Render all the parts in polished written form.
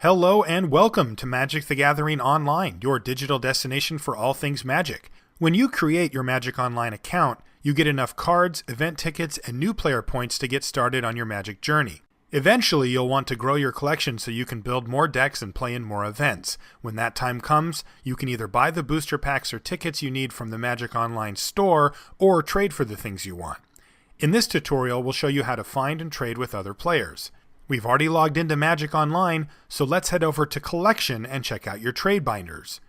Hello and welcome to Magic the Gathering Online, your digital destination for all things Magic. When you create your Magic Online account, you get enough cards, event tickets, and new player points to get started on your Magic journey. Eventually, you'll want to grow your collection so you can build more decks and play in more events. When that time comes, you can either buy the booster packs or tickets you need from the Magic Online store or trade for the things you want. In this tutorial, we'll show you how to find and trade with other players. We've already logged into Magic Online, so let's head over to Collection and check out your trade binders.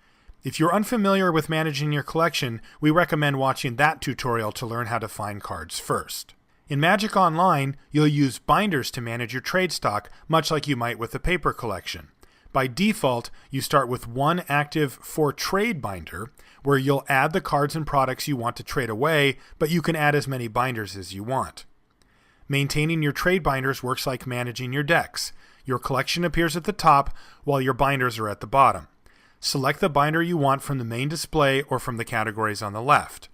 If you're unfamiliar with managing your collection, we recommend watching that tutorial to learn how to find cards first. In Magic Online, you'll use binders to manage your trade stock, much like you might with a paper collection. By default, you start with one active For Trade binder, where you'll add the cards and products you want to trade away, but you can add as many binders as you want. Maintaining your trade binders works like managing your decks. Your collection appears at the top, while your binders are at the bottom. Select the binder you want from the main display or from the categories on the left.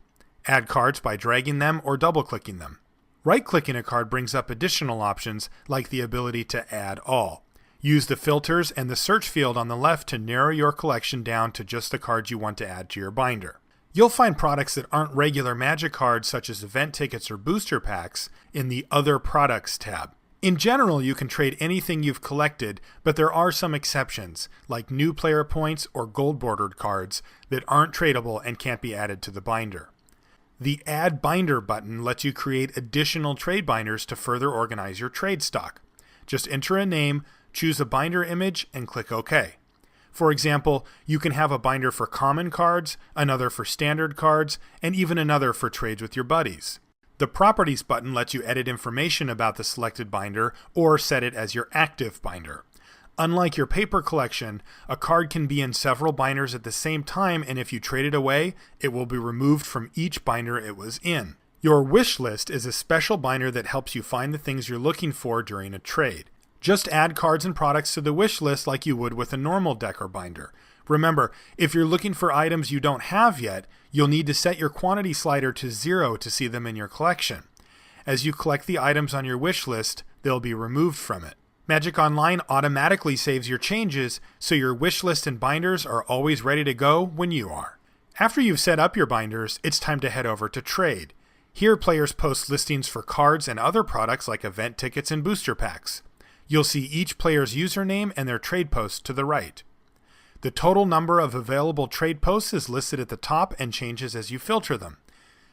Add cards by dragging them or double-clicking them. Right-clicking a card brings up additional options, like the ability to add all. Use the filters and the search field on the left to narrow your collection down to just the cards you want to add to your binder. You'll find products that aren't regular Magic cards, such as event tickets or booster packs, in the Other Products tab. In general, you can trade anything you've collected, but there are some exceptions, like new player points or gold-bordered cards that aren't tradable and can't be added to the binder. The Add Binder button lets you create additional trade binders to further organize your trade stock. Just enter a name, choose a binder image, and click OK. For example, you can have a binder for common cards, another for standard cards, and even another for trades with your buddies. The Properties button lets you edit information about the selected binder or set it as your active binder. Unlike your paper collection, a card can be in several binders at the same time, and if you trade it away, it will be removed from each binder it was in. Your wish list is a special binder that helps you find the things you're looking for during a trade. Just add cards and products to the wish list like you would with a normal deck or binder. Remember, if you're looking for items you don't have yet, you'll need to set your quantity slider to 0 to see them in your collection. As you collect the items on your wish list, they'll be removed from it. Magic Online automatically saves your changes, so your wish list and binders are always ready to go when you are. After you've set up your binders, it's time to head over to Trade. Here, players post listings for cards and other products like event tickets and booster packs. You'll see each player's username and their trade post to the right. The total number of available trade posts is listed at the top and changes as you filter them.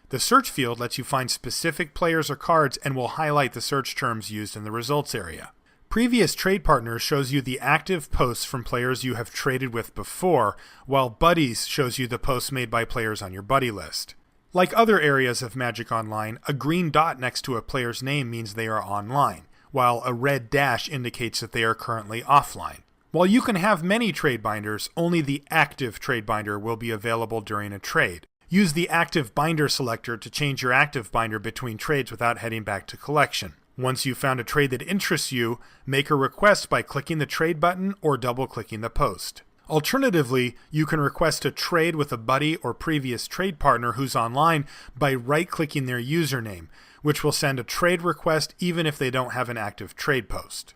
The search field lets you find specific players or cards and will highlight the search terms used in the results area. Previous Trade Partners shows you the active posts from players you have traded with before, while Buddies shows you the posts made by players on your buddy list. Like other areas of Magic Online, a green dot next to a player's name means they are online, while a red dash indicates that they are currently offline. While you can have many trade binders, only the active trade binder will be available during a trade. Use the Active Binder selector to change your active binder between trades without heading back to Collection. Once you've found a trade that interests you, make a request by clicking the Trade button or double-clicking the post. Alternatively, you can request a trade with a buddy or previous trade partner who's online by right-clicking their username, which will send a trade request even if they don't have an active trade post.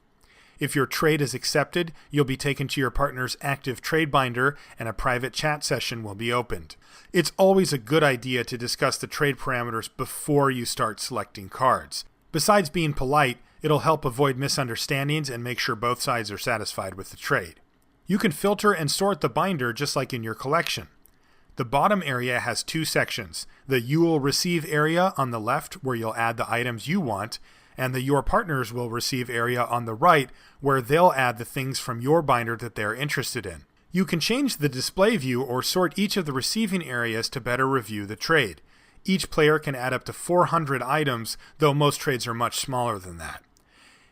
If your trade is accepted, you'll be taken to your partner's active trade binder and a private chat session will be opened. It's always a good idea to discuss the trade parameters before you start selecting cards. Besides being polite, it'll help avoid misunderstandings and make sure both sides are satisfied with the trade. You can filter and sort the binder just like in your collection. The bottom area has two sections, the You Will Receive area on the left where you'll add the items you want, and the Your Partners Will Receive area on the right where they'll add the things from your binder that they're interested in. You can change the display view or sort each of the receiving areas to better review the trade. Each player can add up to 400 items, though most trades are much smaller than that.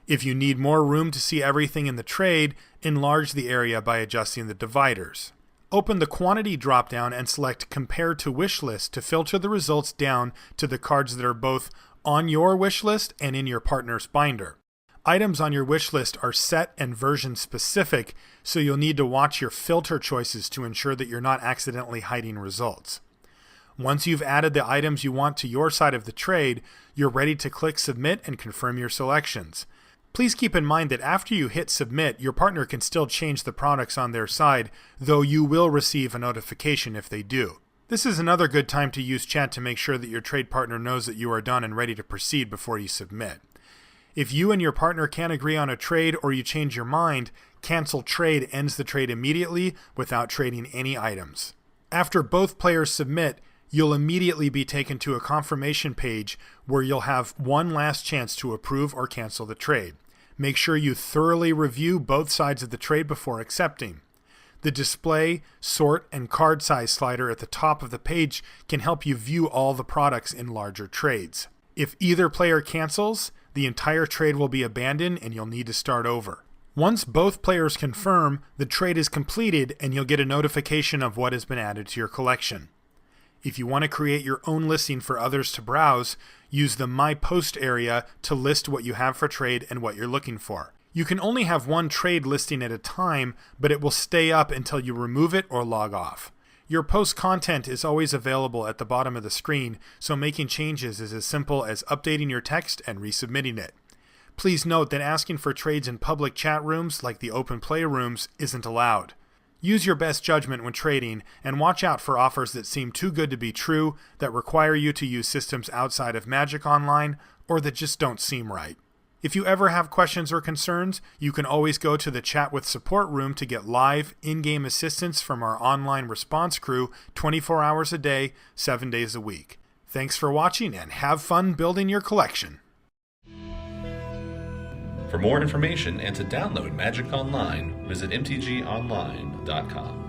If you need more room to see everything in the trade, enlarge the area by adjusting the dividers. Open the Quantity dropdown and select Compare to Wish List to filter the results down to the cards that are both on your wish list and in your partner's binder. Items on your wish list are set and version specific, so you'll need to watch your filter choices to ensure that you're not accidentally hiding results. Once you've added the items you want to your side of the trade, you're ready to click Submit and confirm your selections. Please keep in mind that after you hit submit, your partner can still change the products on their side, though you will receive a notification if they do. This is another good time to use chat to make sure that your trade partner knows that you are done and ready to proceed before you submit. If you and your partner can't agree on a trade or you change your mind, cancel trade ends the trade immediately without trading any items. After both players submit, you'll immediately be taken to a confirmation page where you'll have one last chance to approve or cancel the trade. Make sure you thoroughly review both sides of the trade before accepting. The display, sort, and card size slider at the top of the page can help you view all the products in larger trades. If either player cancels, the entire trade will be abandoned and you'll need to start over. Once both players confirm, the trade is completed and you'll get a notification of what has been added to your collection. If you want to create your own listing for others to browse, use the My Post area to list what you have for trade and what you're looking for. You can only have one trade listing at a time, but it will stay up until you remove it or log off. Your post content is always available at the bottom of the screen, so making changes is as simple as updating your text and resubmitting it. Please note that asking for trades in public chat rooms like the open play rooms isn't allowed. Use your best judgment when trading, and watch out for offers that seem too good to be true, that require you to use systems outside of Magic Online, or that just don't seem right. If you ever have questions or concerns, you can always go to the Chat with Support room to get live, in-game assistance from our online response crew 24 hours a day, 7 days a week. Thanks for watching, and have fun building your collection. For more information and to download Magic Online, visit mtgonline.com.